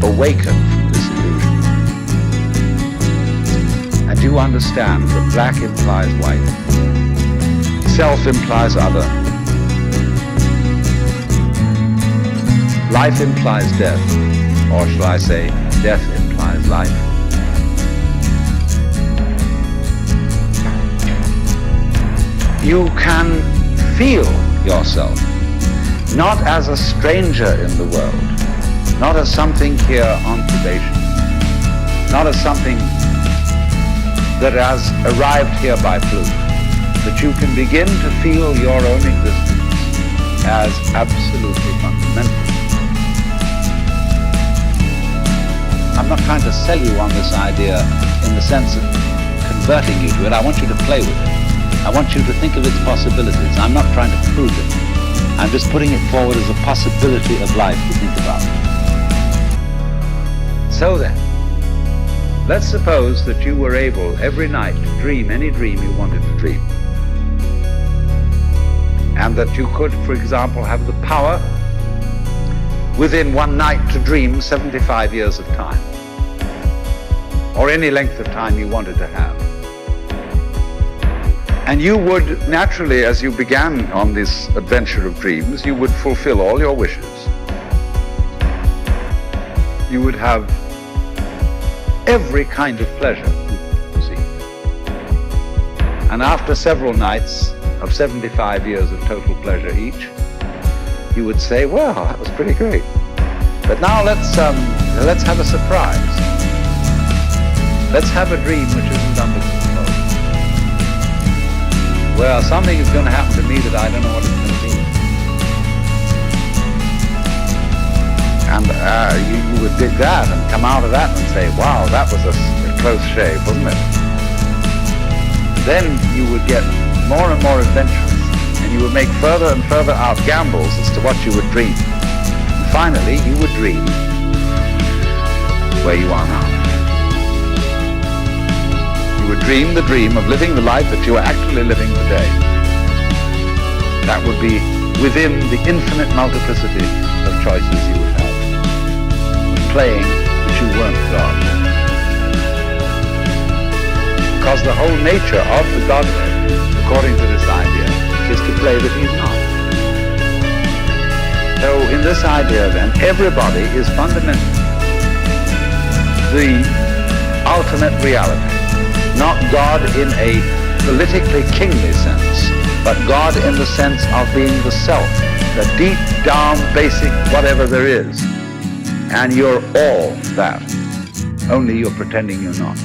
awaken from this illusion, and you understand that black implies white, self implies other, life implies death, or shall I say, death implies life. You can feel yourself not as a stranger in the world, not as something here on probation, not as something that has arrived here by fluke, but you can begin to feel your own existence as absolutely fundamental. I'm not trying to sell you on this idea in the sense of converting you to it. I want you to play with it. I want you to think of its possibilities. I'm not trying to prove it. I'm just putting it forward as a possibility of life to think about. So then, let's suppose that you were able every night to dream any dream you wanted to dream. And that you could, for example, have the power within one night to dream 75 years of time, or any length of time you wanted to have. And you would naturally, as you began on this adventure of dreams, you would fulfill all your wishes. You would have every kind of pleasure you see. And after several nights of 75 years of total pleasure each, you would say, well, that was pretty great. But now let's have a surprise. Let's have a dream which isn't under control. Well, something is going to happen to me that I don't know what it's going to be. And you would dig that and come out of that and say, wow, that was a close shave, wasn't it? Then you would get more and more adventurous, and you would make further and further out gambles as to what you would dream. And finally, you would dream where you are now. You would dream the dream of living the life that you are actually living today. That would be within the infinite multiplicity of choices you would have, playing that you weren't God. Because the whole nature of the Godhead, according to this idea, is to play that he's not. So in this idea then, everybody is fundamentally the ultimate reality. Not God in a politically kingly sense, but God in the sense of being the self, the deep down basic whatever there is. And you're all that, only you're pretending you're not.